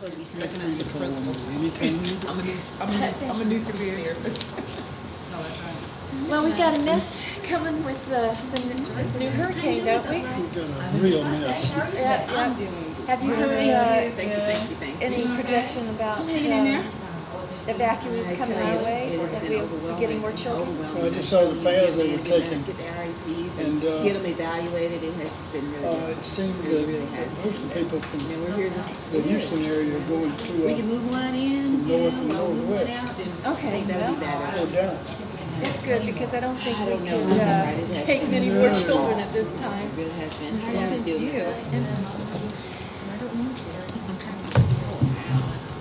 supposed to be sucking up to the principal. I'm a new severe therapist. Well, we got a mess coming with this new hurricane, don't we? We got a real mess. Yeah. Have you heard Thank you. any projection about evacuees coming our way? That we'll be getting more children? I just saw the paths they were taking. Get the IEPs And, and get them evaluated. It has just been really. It seemed that most of the people from the Houston area are going We can to move one in. north and move one northwest. out, then Okay, I think that'll be well, better. or Dallas. that's good because I don't think we don't know. could take many more children at this time. It really has been. How do you do it?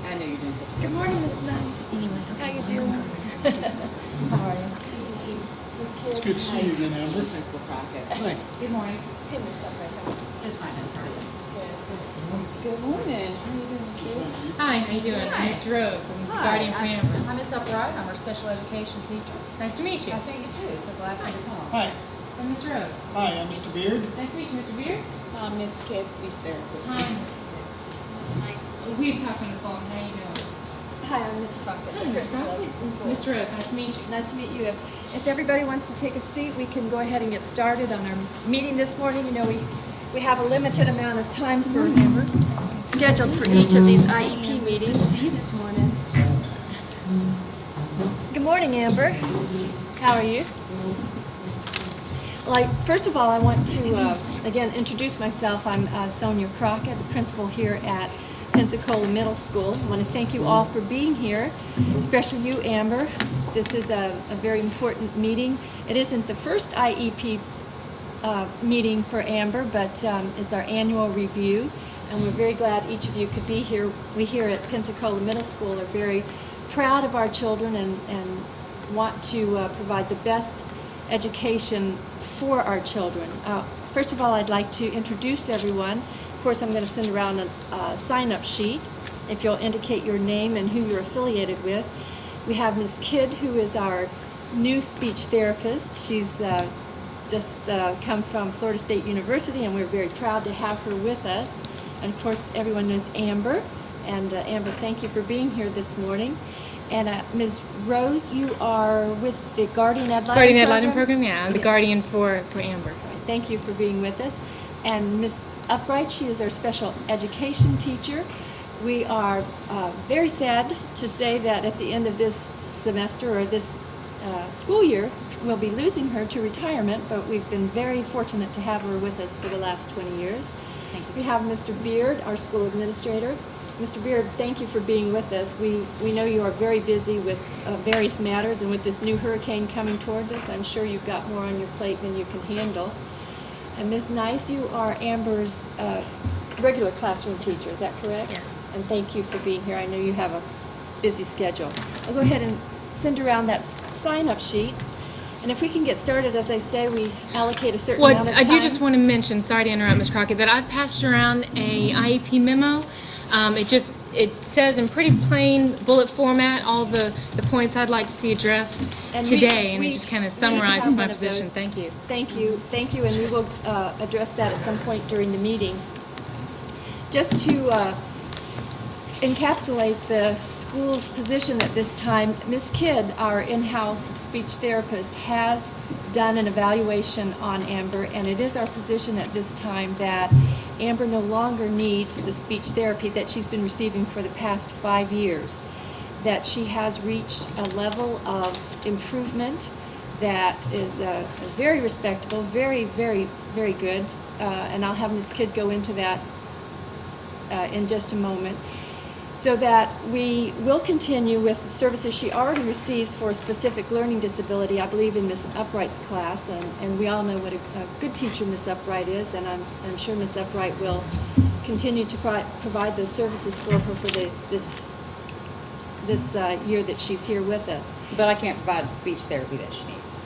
I know you're doing something. Good morning, Miss Nice. How you doing? How are you? It's good to see you again, Amber. Principal Crockett. Hey, Good morning. Hey, Miss Upright. Just fine, I'm sorry. Good morning. How are you doing, Miss Ruth? Hi, how you doing? I'm Miss Rose. I'm the guardian for Amber. I'm Miss Upright. I'm our special education teacher. Nice to meet you. Nice to meet you too. So glad for you to come. hi, I'm Miss Rose. hi, I'm Mr. Beard. Nice to meet you, Mr. Beard. Miss Kidd, speech therapist. Hi, Miss. We've talked on the phone. How you doing? Hi, I'm Miss Crockett. Hi, Miss Crockett. Miss Rose, nice to meet you. Nice to meet you. If everybody wants to take a seat, we can go ahead and get started on our meeting this morning. You know, we have a limited amount of time for Amber scheduled for each of these IEP meetings. See this morning. Good morning, Amber. How are you? Well, first of all, I want to again introduce myself. I'm Sonia Crockett, the principal here at Pensacola Middle School. I want to thank you all for being here, especially you, Amber. This is a very important meeting. It isn't the first IEP meeting for Amber, but it's our annual review, and we're very glad each of you could be here. We here at Pensacola Middle School are very proud of our children and want to provide the best education for our children. First of all, I'd like to introduce everyone. Of course, I'm going to send around a sign-up sheet if you'll indicate your name and who you're affiliated with. We have Ms. Kidd, who is our new speech therapist. She's just come from Florida State University, and we're very proud to have her with us. And of course, everyone knows Amber. And Amber, thank you for being here this morning. And Ms. Rose, you are with the Guardian Ad Litem Guardian Ad program? Litem program, yeah. I'm the guardian for Amber. Thank you for being with us. And Ms. Upright, she is our special education teacher. We are very sad to say that at the end of this semester or this school year, we'll be losing her to retirement, but we've been very fortunate to have her with us for the last 20 years. Thank you. We have Mr. Beard, our school administrator. Mr. Beard, thank you for being with us. We know you are very busy with various matters, and with this new hurricane coming towards us, I'm sure you've got more on your plate than you can handle. And Ms. Nice, you are Amber's regular classroom teacher, is that correct? Yes. And thank you for being here. I know you have a busy schedule. I'll go ahead and send around that sign-up sheet. And if we can get started, as I say, we allocate a certain amount Well, of I time. do just want to mention, sorry to interrupt, Ms. Crockett, that I've passed around a IEP memo. It says in pretty plain bullet format all the points I'd like to see addressed And today, and we it just each- kind we of each summarizes have my one of position. those. Thank you. Thank you, and we will address that at some point during the meeting. Just to encapsulate the school's position at this time, Ms. Kidd, our in-house speech therapist, has done an evaluation on Amber, and it is our position at this time that Amber no longer needs the speech therapy that she's been receiving for the past 5 years, that she has reached a level of improvement that is very respectable, very, very, very good, and I'll have Ms. Kidd go into that in just a moment, so that we will continue with the services she already receives for a specific learning disability, I believe in Ms. Upright's class, and we all know what a good teacher Ms. Upright is, and I'm sure Ms. Upright will continue to provide those services for her for this year that she's here with us. But I can't provide the speech therapy that she needs.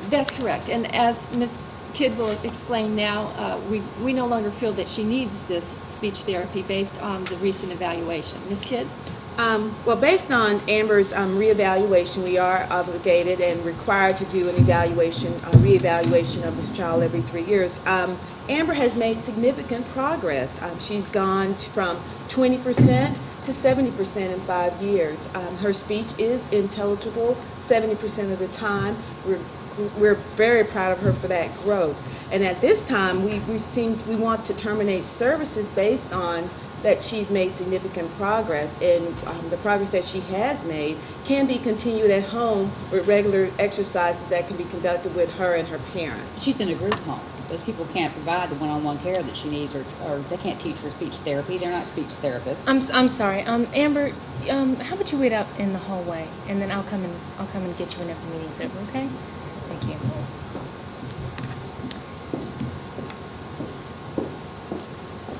That's correct, and as Ms. Kidd will explain now, we no longer feel that she needs this speech therapy based on the recent evaluation. Ms. Kidd? Well, based on Amber's reevaluation, we are obligated and required to do an evaluation, a reevaluation of this child every 3 years. Amber has made significant progress. She's gone from 20% to 70% in 5 years. Her speech is intelligible 70% of the time. We're very proud of her for that growth. And at this time, we want to terminate services based on that she's made significant progress, and the progress that she has made can be continued at home with regular exercises that can be conducted with her and her parents. She's in a group home. Those people can't provide the one-on-one care that she needs, or they can't teach her speech therapy. They're not speech therapists. I'm sorry, Amber. How about you wait out in the hallway, and then I'll come and get you whenever the meeting's over. Okay? Thank you.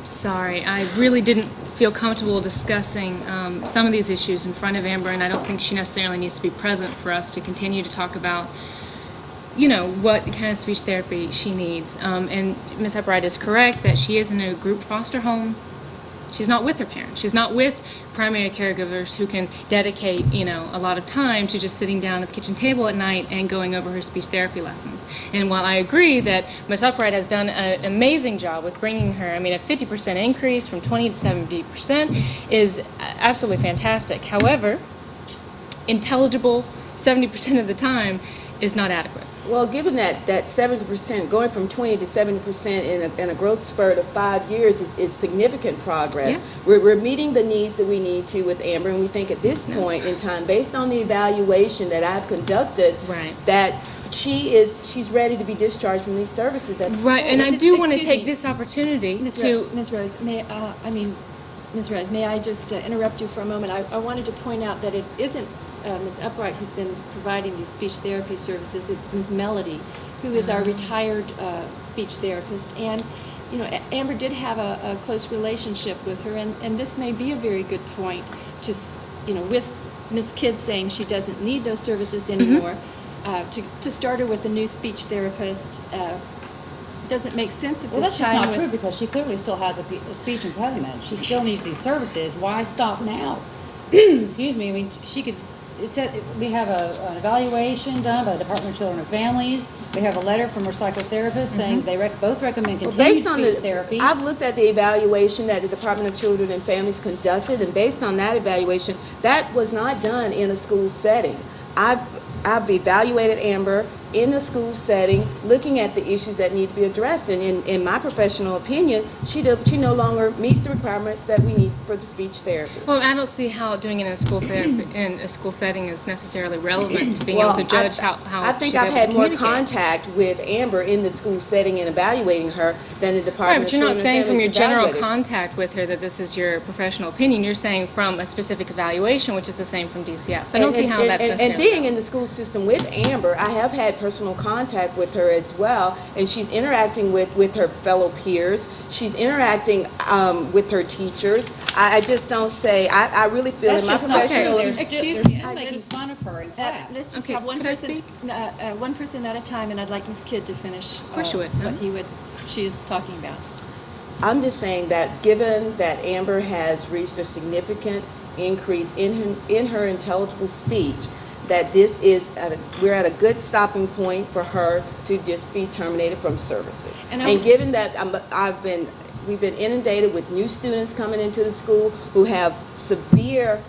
Sorry, I really didn't feel comfortable discussing some of these issues in front of Amber, and I don't think she necessarily needs to be present for us to continue to talk about, you know, what kind of speech therapy she needs. And Ms. Upright is correct that she is in a group foster home. She's not with her parents. She's not with primary caregivers who can dedicate, you know, a lot of time to just sitting down at the kitchen table at night and going over her speech therapy lessons. And while I agree that Ms. Upright has done an amazing job with bringing her, I mean, a 50% increase from 20 to 70% is absolutely fantastic. However, intelligible 70% of the time is not adequate. Well, given that 70%, going from 20 to 70% in a growth spurt of 5 years is significant progress. Yes. We're meeting the needs that we need to with Amber, and we think at this point in time, based on the evaluation that I've conducted, Right. that she's ready to be discharged from these services. Right, and I Miss- do want to excuse take me. this opportunity Ms. to... Ms. Rose, Ms. Rose, may I just interrupt you for a moment? I wanted to point out that it isn't Ms. Upright who's been providing these speech therapy services. It's Ms. Melody, who is our retired speech therapist. And, you know, Amber did have a close relationship with her, and this may be a very good point to, you know, with Ms. Kidd saying she doesn't need those services anymore, to start her with a new speech therapist. Doesn't make sense at Well, this that's just time. not true, because she clearly still has a speech impediment. She still needs these services. Why stop now? Excuse me. I mean, she could. It said we have an evaluation done by the Department of Children and Families. We have a letter from her psychotherapist saying they both recommend Well, continued based on speech therapy. I've looked at the evaluation that the Department of Children and Families conducted, and based on that evaluation, that was not done in a school setting. I've evaluated Amber in the school setting, looking at the issues that need to be addressed, and in my professional opinion, she no longer meets the requirements that we need for the speech therapy. Well, I don't see how doing it in a school therapy in a school setting is necessarily relevant to being able to judge how I think she's I've able had to more communicate. contact with Amber in the school setting and evaluating her than the Right, Department but of you're not Children saying and from your Families general evaluated. contact with her that this is your professional opinion. You're saying from a specific evaluation, which is the same from DCF. So I don't see how that's necessarily. And being in the school system with Amber, I have had personal contact with her as well, and she's interacting with her fellow peers. She's interacting with her teachers. I just don't say, I really feel That's in my just not true. professional... Excuse They're me. still making fun of her in class. Let's just Okay, have one could I person, speak? one person at a time, and I'd like Ms. Kidd to finish course you would. what she is talking about. I'm just saying that given that Amber has reached a significant increase in her intelligible speech, that we're at a good stopping point for her to just be terminated from services. And given that we've been inundated with new students coming into the school who have severe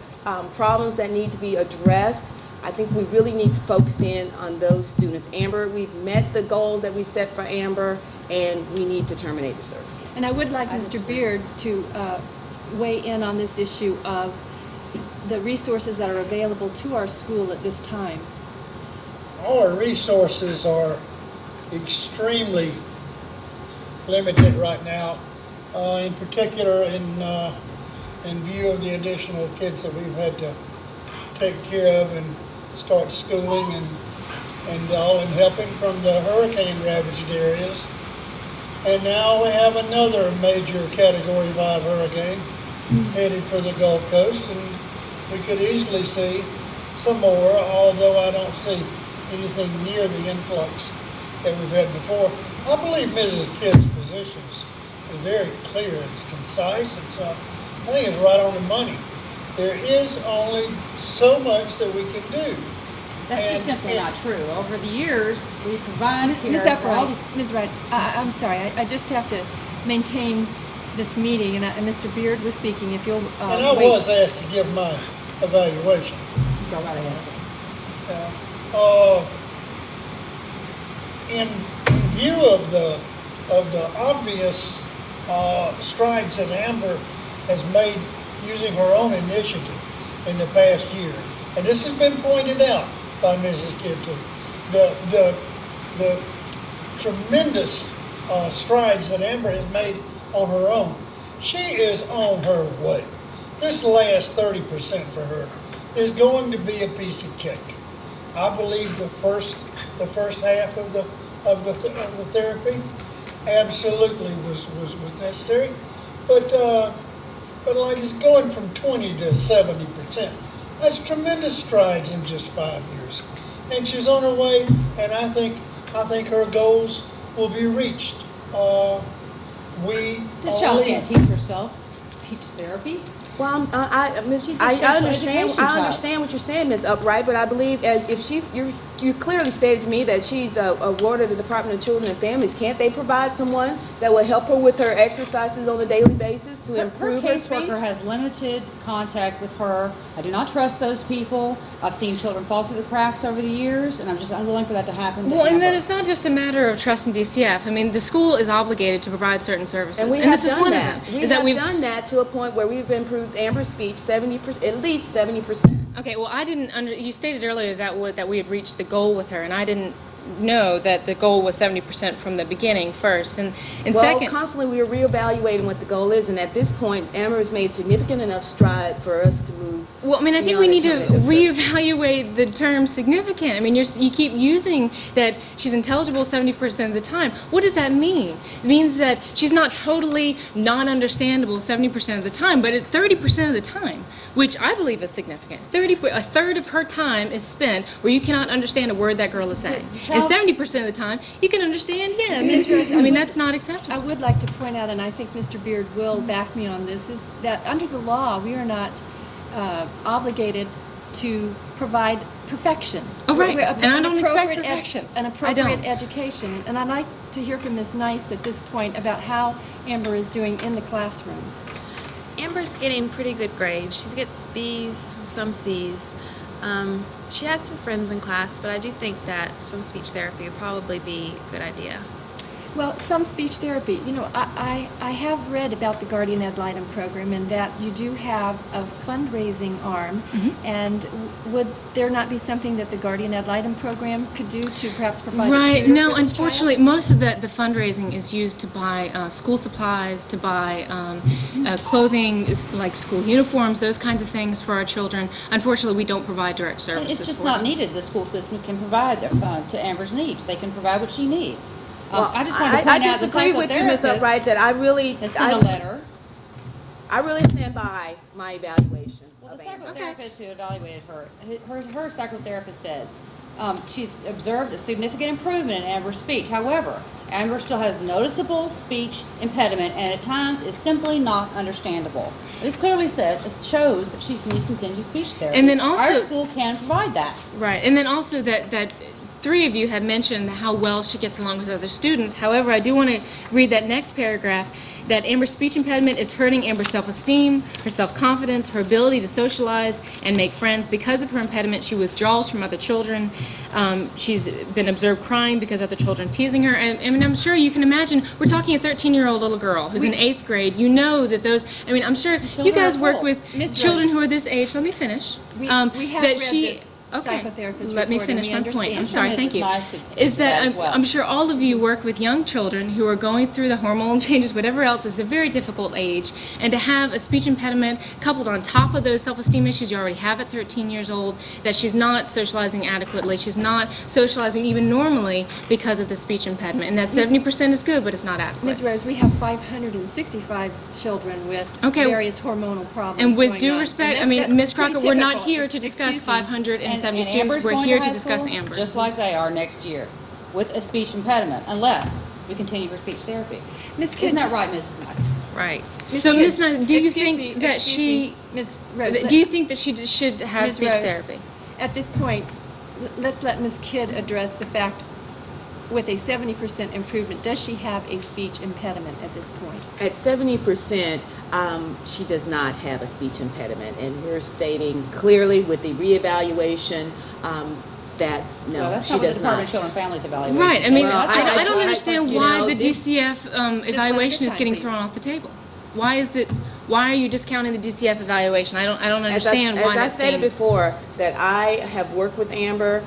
problems that need to be addressed, I think we really need to focus in on those students. Amber, we've met the goal that we set for Amber, and we need to terminate the services. And I would like Mr. Beard to weigh in on this issue of the resources that are available to our school at this time. Our resources are extremely limited right now, in particular in view of the additional kids that we've had to take care of and start schooling and all, and helping from the hurricane ravaged areas. And now we have another major Category 5 hurricane headed for the Gulf Coast, and we could easily see some more, although I don't see anything near the influx that we've had before. I believe Mrs. Kidd's position is very clear, it's concise, I think it's right on the money. There is only so much that we can do. That's just simply not true. Over the years, we provide care Ms. for all Upright, these. Ms. Wright, I'm sorry, I just have to maintain this meeting, and Mr. Beard was speaking, if you'll And I wait. was asked to give my evaluation. Go right ahead, sir. In view of the obvious strides that Amber has made using her own initiative in the past year, and this has been pointed out by Mrs. Kipton, the tremendous strides that Amber has made on her own, she is on her way. This last 30% for her is going to be a piece of cake. I believe the first half of the therapy absolutely was necessary, but like it's going from 20 to 70%. That's tremendous strides in just 5 years, and she's on her way. And I think her goals will be reached. This child can't teach herself speech therapy. Well, She's a I special understand. education I child. understand what you're saying, Ms. Upright, but I believe if you clearly stated to me that she's a ward of the Department of Children and Families. Can't they provide someone that will help her with her exercises on a daily basis to improve her speech? caseworker has limited contact with her. I do not trust those people. I've seen children fall through the cracks over the years, and I'm just unwilling for that to happen to Well, and then Amber. it's not just a matter of trust in DCF. I mean, the school is obligated to provide certain services, And we have this is done one that. of them. We is that have we've done that to a point where we've improved Amber's speech 70%, at least 70%. Okay, well, I didn't you stated earlier that we had reached the goal with her, and I didn't know that the goal was 70% from the beginning first, and Well, second. constantly we are reevaluating what the goal is, and at this point, Amber has made significant enough stride for us to move. Well, I mean, I think we need to reevaluate the term significant. I mean, you keep using that she's intelligible 70% of the time. What does that mean? It means that she's not totally non-understandable 70% of the time, but at 30% of the time, which I believe is significant. A third of her time is spent where you cannot understand a word that girl is saying. And 70% of the time, you can understand, yeah, Ms. Rose, I mean, that's not acceptable. I would like to point out, and I think Mr. Beard will back me on this, is that under the law, we are not obligated to provide perfection. Oh, right. We're- And I don't expect appropriate perfection. An I appropriate don't. education. And I'd like to hear from Ms. Nice at this point about how Amber is doing in the classroom. Amber's getting pretty good grades. She gets B's, some C's. She has some friends in class, but I do think that some speech therapy would probably be a good idea. Well, some speech therapy, you know, I have read about the Guardian Ad Litem program and that you do have a fundraising arm. And would there not be something that the Guardian Ad Litem program could do to perhaps provide a Right. tutor No, for this unfortunately, child? most of the fundraising is used to buy school supplies, to buy clothing, like school uniforms, those kinds of things for our children. Unfortunately, we don't provide direct services. It's just for not them. needed. The school system can provide to Amber's needs. They can provide what she needs. Well, I just wanted to point out the disagree with you, Ms. psychotherapist Upright, that I really, has sent a letter. I really stand by my evaluation Well, of the Amber. psychotherapist who evaluated her psychotherapist says she's observed a significant improvement in Amber's speech. However, Amber still has noticeable speech impediment and at times is simply not understandable. This clearly shows that she needs continued speech therapy. And then also- our school can provide that. Right, and then also that three of you have mentioned how well she gets along with other students. However, I do want to read that next paragraph, that Amber's speech impediment is hurting Amber's self-esteem, her self-confidence, her ability to socialize and make friends. Because of her impediment, she withdraws from other children. She's been observed crying because other children teasing her. And I'm sure you can imagine, we're talking a 13-year-old little girl who's in 8th grade. You know that those, I mean, I'm sure you Children guys are work full. with Ms. children Rose. who are this age. Let me finish. We have that read she, this okay, psychotherapist let me report, and finish we my point. I'm understand. sorry, Mrs. thank you. Nice could speak Is to that that as well. I'm sure all of you work with young children who are going through the hormonal changes, whatever else. It's a very difficult age, and to have a speech impediment coupled on top of those self-esteem issues you already have at 13 years old, that she's not socializing adequately, she's not socializing even normally because of the speech impediment, and that 70% is good, but it's not adequate. Ms. Rose, we have 565 children with Okay. various hormonal problems And with going due on. respect, And I mean, that's Ms. pretty Crockett, we're not typical. here to discuss Excuse me. 570 And students. Amber's We're going here to to high discuss school, Amber. just like they are next year, with a speech impediment, unless we continue her speech therapy. Ms. Kidd- Isn't that right, Mrs. Nice? Right. So, Kidd, Ms. Nice, do you excuse think me, that excuse she, me, Ms. Rose, do you think that she should have Ms. speech Rose, therapy? At this point, let's let Ms. Kidd address the fact, with a 70% improvement, does she have a speech impediment at this point? At 70%, she does not have a speech impediment, and we're stating clearly with the reevaluation that Well, no, that's she not what the does Department not. of Children and Families evaluation. Right, I mean, Well, I don't I- understand you why know, the this- DCF evaluation is time, getting please. thrown off the table. Why are you discounting the DCF evaluation? I don't As understand why I that's stated being. before, that I have worked with Amber.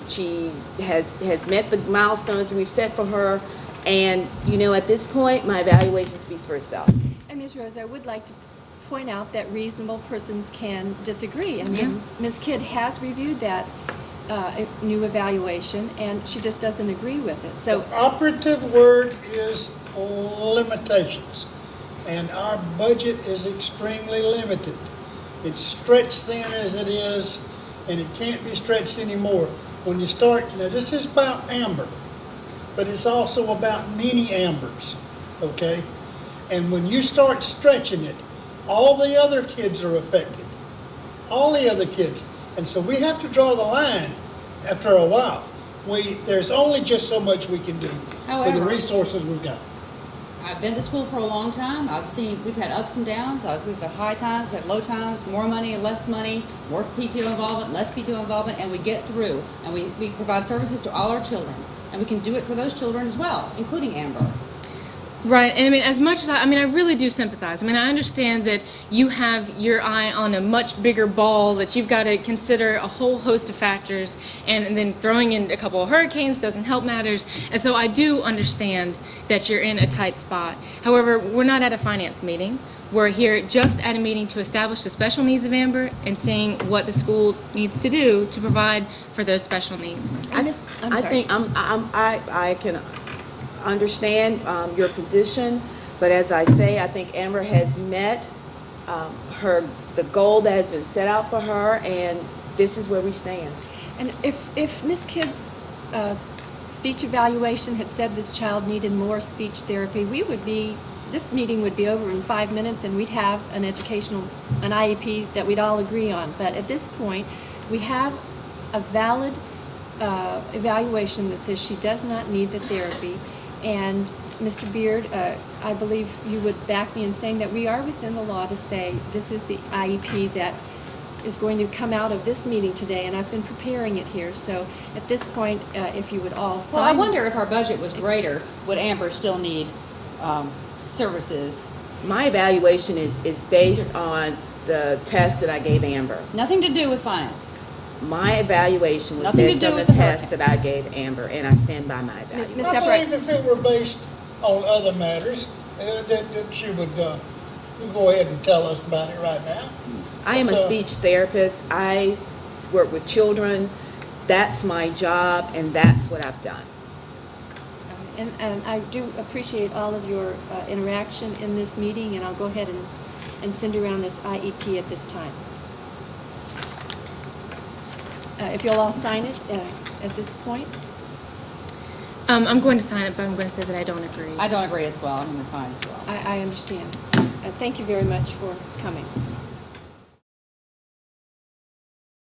She has met the milestones we've set for her, and you know, at this point, my evaluation speaks for itself. And Ms. Rose, I would like to point out that reasonable persons can disagree. And Yeah. Ms. Kidd has reviewed that new evaluation, and she just doesn't agree with it. So, The operative word is limitations, and our budget is extremely limited. It's stretched thin as it is, and it can't be stretched anymore. When you start, now this is about Amber, but it's also about many Ambers, okay? And when you start stretching it, all the other kids are affected. All the other kids. And so we have to draw the line after a while. There's only just so much we can do with the However- resources we've got. I've been to school for a long time. I've seen, we've had ups and downs. We've had high times, we've had low times, more money, less money, more PTO involvement, less PTO involvement, and we get through. And we provide services to all our children. And we can do it for those children as well, including Amber. Right, and I mean, as much as I really do sympathize. I mean, I understand that you have your eye on a much bigger ball, that you've got to consider a whole host of factors, and then throwing in a couple of hurricanes doesn't help matters. And so I do understand that you're in a tight spot. However, we're not at a finance meeting. We're here just at a meeting to establish the special needs of Amber and seeing what the school needs to do to provide for those special needs. I'm I sorry. think I can understand your position, but as I say, I think Amber has met the goal that has been set out for her, and this is where we stand. And if Ms. Kidd's speech evaluation had said this child needed more speech therapy, this meeting would be over in 5 minutes, and we'd have an IEP that we'd all agree on. But at this point, we have a valid evaluation that says she does not need the therapy. And Mr. Beard, I believe you would back me in saying that we are within the law to say this is the IEP that is going to come out of this meeting today, and I've been preparing it here. So at this point, if you would all sign. Well, I wonder if our budget was greater, would Amber still need services? My evaluation is based on the test that I gave Amber. Nothing to do with finances. My evaluation was Nothing to based do on the with the test hurricane. that I gave Amber, and I stand by my evaluation. Ms. I Everett. believe if it were based on other matters, that she would go ahead and tell us about it right now. I am a But, speech therapist. I work with children. That's my job, and that's what I've done. And I do appreciate all of your interaction in this meeting, and I'll go ahead and send around this IEP at this time. If you'll all sign it at this point. I'm going to sign it, but I'm going to say that I don't agree. I don't agree as well. I'm going to sign as well. I understand. Thank you very much for coming.